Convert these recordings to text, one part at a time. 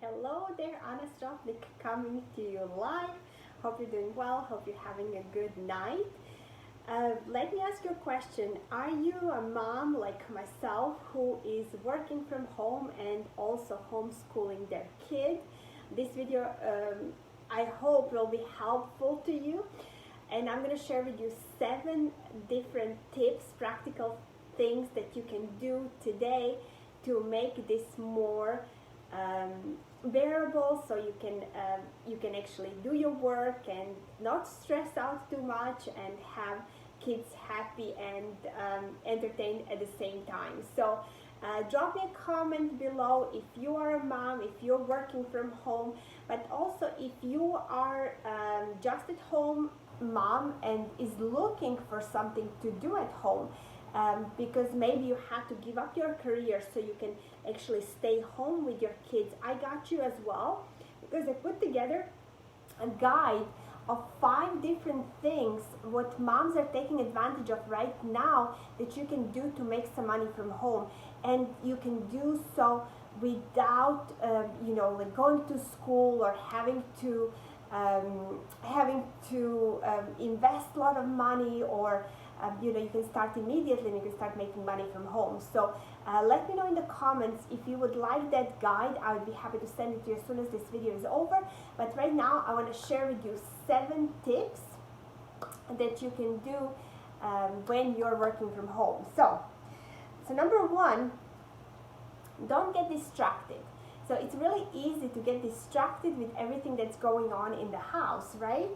Hello there, Anna Stropnik coming to you live. Hope you're doing well, hope you're having a good night. Let me ask you a question. Are you a mom like myself who is working from home and also homeschooling their kid? This video I hope will be helpful to you, and I'm going to share with you 7 different tips, practical things that you can do today to make this more bearable, so you can actually do your work and not stress out too much and have kids happy and entertained at the same time. So drop me a comment below if you are a mom, if you're working from home, but also if you are just at home mom and is looking for something to do at home. Because maybe you have to give up your career so you can actually stay home with your kids. I got you as well, because I put together a guide of 5 different things what moms are taking advantage of right now that you can do to make some money from home, and you can do so without like going to school or having to invest a lot of money, or you can start immediately and you can start making money from home. So let me know in the comments if you would like that guide. I would be happy to send it to you as soon as this video is over. But right now I want to share with you 7 tips that you can do when you're working from home. So number 1, don't get distracted. So it's really easy to get distracted with everything that's going on in the house, right?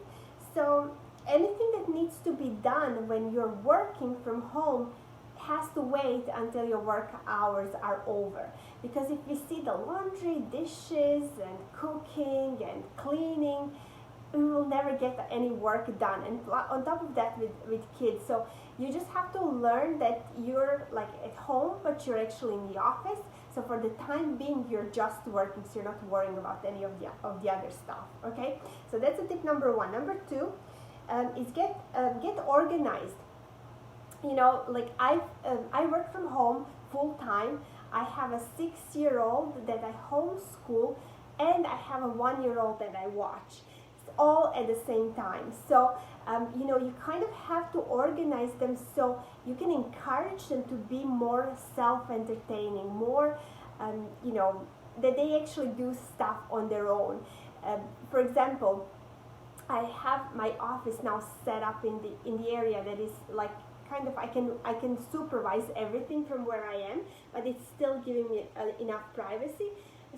So anything that needs to be done when you're working from home has to wait until your work hours are over. Because if you see the laundry, dishes, and cooking and cleaning, we will never get any work done. And on top of that, with kids, so you just have to learn that you're like at home, but you're actually in the office. So for the time being, you're just working, so you're not worrying about any of the other stuff. Okay, so that's a tip number 1. Number 2 is get organized. Like I work from home full time. I have a 6-year-old that I homeschool, and I have a 1-year-old that I watch, all at the same time. So you kind of have to organize them so you can encourage them to be more self-entertaining, more that they actually do stuff on their own. For example, I have my office now set up in the area that is like kind of I can supervise everything from where I am, but it's still giving me enough privacy.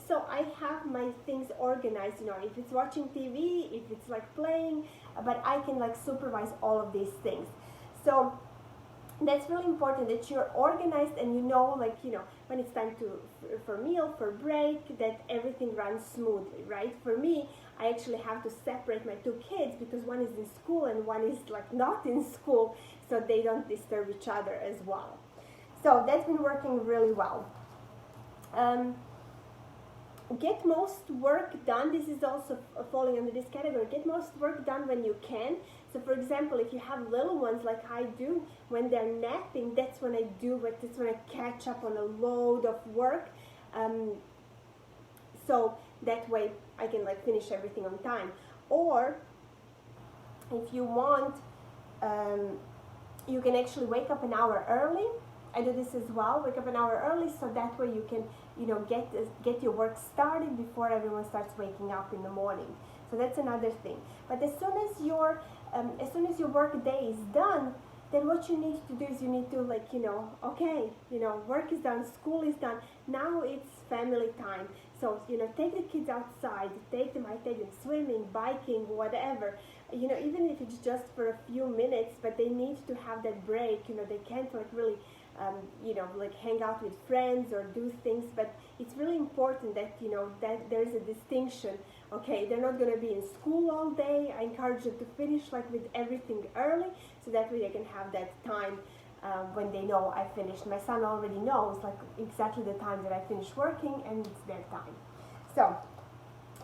So I have my things organized, if it's watching TV, if it's like playing, but I can like supervise all of these things. So that's really important that you're organized and when it's time for meal, for break, that everything runs smoothly, right? For me, I actually have to separate my 2 kids because one is in school and one is like not in school, so they don't disturb each other as well. So that's been working really well. Get most work done. This is also falling under this category. Get most work done when you can. So for example, if you have little ones like I do, when they're napping, that's when I do it. That's when I catch up on a load of work. So that way I can like finish everything on time. Or if you want, you can actually wake up an hour early. I do this as well. Wake up an hour early, so that way you can get your work started before everyone starts waking up in the morning. So that's another thing. But as soon as your work day is done, then what you need to do is you need to work is done, school is done. Now it's family time. So take the kids outside, I take them swimming, biking, whatever. Even if it's just for a few minutes, but they need to have that break. They can't like really hang out with friends or do things, but it's really important that that there's a distinction. Okay, they're not going to be in school all day. I encourage them to finish like with everything early, so that way they can have that time when they know I finished. My son already knows like exactly the time that I finish working, and it's their time. So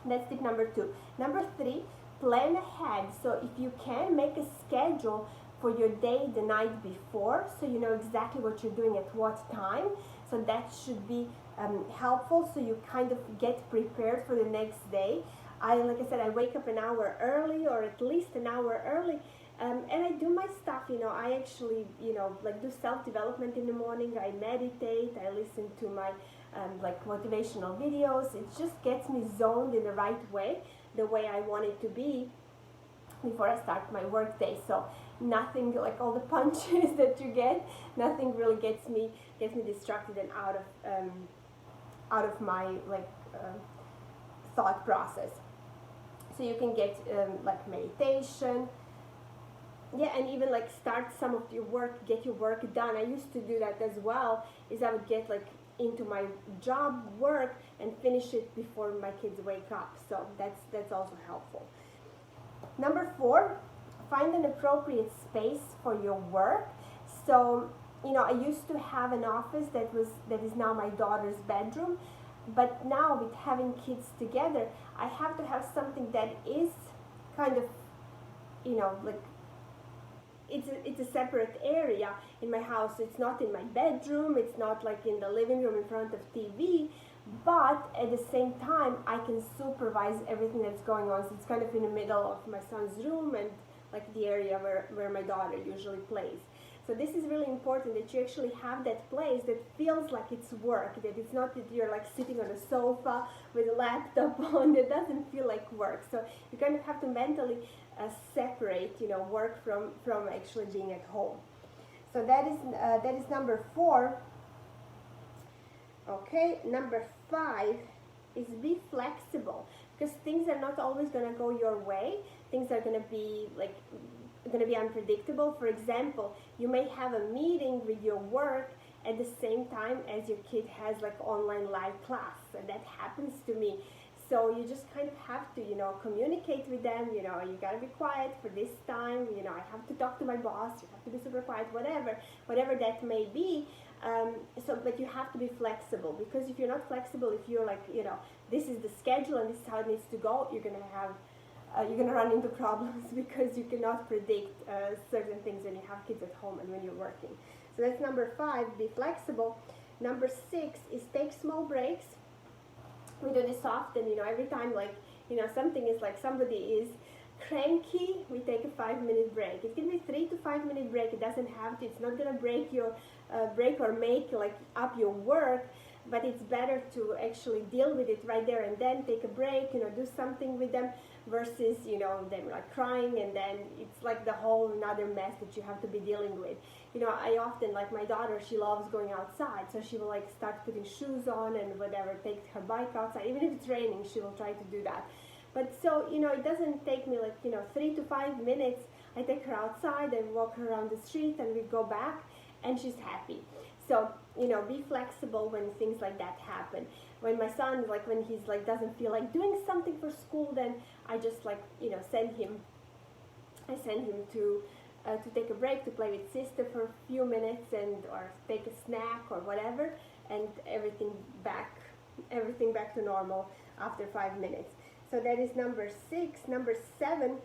that's tip number 2. Number 3, plan ahead. So if you can, make a schedule for your day the night before, so you know exactly what you're doing at what time. So that should be helpful, so you kind of get prepared for the next day. Like I said, I wake up an hour early, or at least an hour early, and I do my stuff. I actually, like, do self-development in the morning. I meditate. I listen to my like motivational videos. It just gets me zoned in the right way, the way I want it to be before I start my work day. So nothing, like all the punches that you get, nothing really gets me distracted and out of my like thought process. So you can get like meditation, yeah, and even like start some of your work, get your work done. I used to do that as well. Is I would get like into my job work and finish it before my kids wake up. So that's also helpful. Number 4, find an appropriate space for your work. So I used to have an office that is now my daughter's bedroom, but now with having kids together, I have to have something that is kind of like it's a separate area in my house. It's not in my bedroom, it's not like in the living room in front of TV, but at the same time I can supervise everything that's going on. So it's kind of in the middle of my son's room and like the area where my daughter usually plays. So this is really important, that you actually have that place that feels like it's work, that it's not that you're like sitting on a sofa with a laptop on, that doesn't feel like work. So you kind of have to mentally separate, work from actually being at home. So that is number 4. Okay, number 5 is be flexible, because things are not always going to go your way. Things are going to be unpredictable. For example, you may have a meeting with your work at the same time as your kid has like online live class, and that happens to me. So you just kind of have to, communicate with them. You gotta be quiet for this time. I have to talk to my boss. You have to be super quiet, whatever that may be. But you have to be flexible, because if you're not flexible, if you're like, this is the schedule and this is how it needs to go, you're gonna run into problems because you cannot predict certain things when you have kids at home and when you're working. So that's number 5, be flexible. Number 6 is take small breaks. We do this often, every time like, something is like somebody is cranky, we take a 5-minute break. It can be 3 to 5 minute break. It doesn't have to. It's not gonna break or make like up your work, but it's better to actually deal with it right there and then. Take a break, do something with them, versus them like crying, and then it's like the whole another mess that you have to be dealing with. I often, like my daughter, she loves going outside, so she will like start putting shoes on and whatever, take her bike outside. Even if it's raining, she will try to do that. But so, it doesn't take me like, 3 to 5 minutes. I take her outside and walk her around the street, and we go back, and she's happy. So, be flexible when things like that happen. When my son, like when he's like doesn't feel like doing something for school, then I just like, send him to take a break, to play with sister for a few minutes, or take a snack or whatever, and everything back to normal after 5 minutes. So that is number 6. Number 7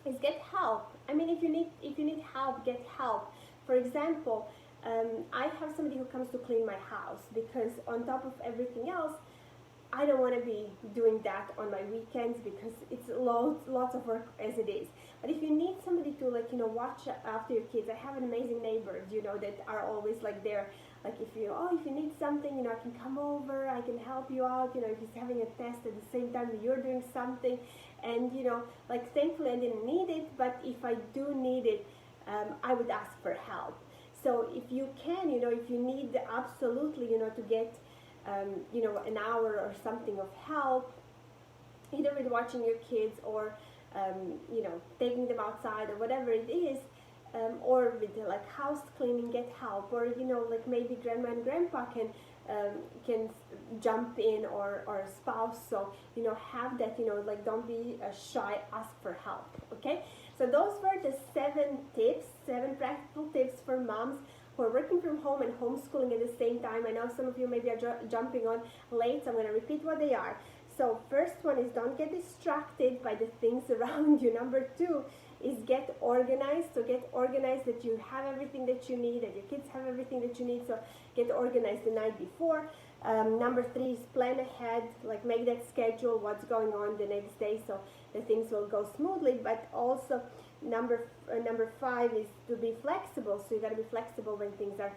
is get help. I mean, if you need help, get help. For example, I have somebody who comes to clean my house, because on top of everything else, I don't want to be doing that on my weekends, because it's lots of work as it is. But if you need somebody to like, watch after your kids, I have an amazing neighbors, that are always like there. Like if you need something, I can come over, I can help you out, if he's having a test at the same time that you're doing something. And, like thankfully I didn't need it, but if I do need it, I would ask for help. So if you can, if you need absolutely, to get, an hour or something of help, either with watching your kids or, taking them outside or whatever it is, or with like house cleaning, get help. Or, like maybe grandma and grandpa can jump in, or a spouse. So, have that, like don't be shy, ask for help, okay? So those were the 7 practical tips for moms who are working from home and homeschooling at the same time. I know some of you maybe are jumping on late, so I'm going to repeat what they are. So first one is don't get distracted by the things around you. Number 2 is get organized. So get organized, that you have everything that you need, that your kids have everything that you need. So get organized the night before. Number 3 is plan ahead, like make that schedule, what's going on the next day, so the things will go smoothly. But also number 5 is to be flexible, so you got to be flexible when things are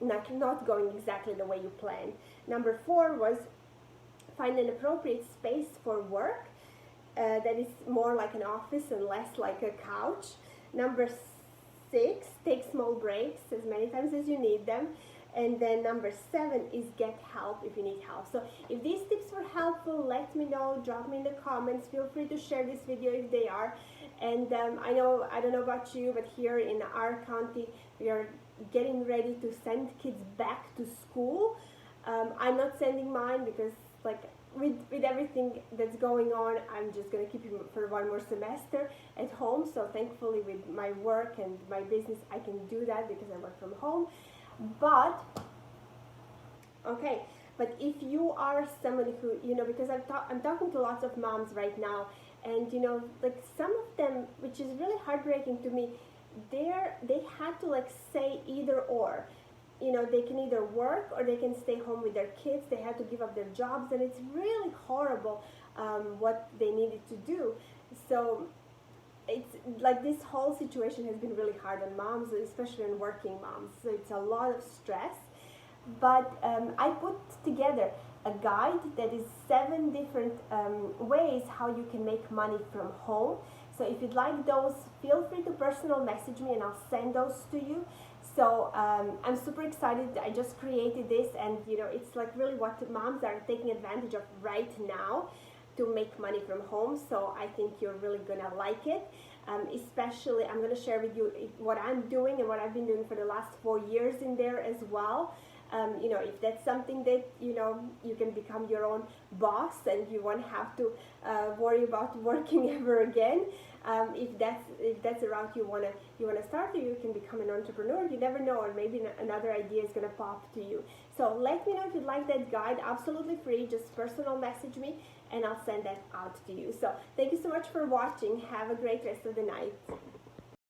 not going exactly the way you planned. Number 4 was find an appropriate space for work that is more like an office and less like a couch. Number 6, take small breaks as many times as you need them. And then number 7 is get help if you need help. So if these tips were helpful, let me know, drop me in the comments. Feel free to share this video if they are. And I don't know about you, but here in our county, we are getting ready to send kids back to school. I'm not sending mine because like with everything that's going on, I'm just going to keep him for one more semester at home. So thankfully with my work and my business, I can do that because I work from home. But if you are somebody who, because I'm talking to lots of moms right now, and like some of them, which is really heartbreaking to me, they had to like say either or. They can either work or they can stay home with their kids. They had to give up their jobs, and it's really horrible what they needed to do. So it's like this whole situation has been really hard on moms, especially on working moms. So it's a lot of stress. But I put together a guide that is 7 different ways how you can make money from home. So if you'd like those, feel free to personal message me and I'll send those to you. So I'm super excited. I just created this, and it's like really what moms are taking advantage of right now to make money from home. So I think you're really gonna like it. Especially I'm gonna share with you what I'm doing and what I've been doing for the last 4 years in there as well. If that's something that you can become your own boss and you won't have to worry about working ever again. If that's a route you wanna start, or you can become an entrepreneur. You never know, or maybe another idea is gonna pop to you. So let me know if you'd like that guide. Absolutely free. Just personal message me and I'll send that out to you. So thank you so much for watching. Have a great rest of the night.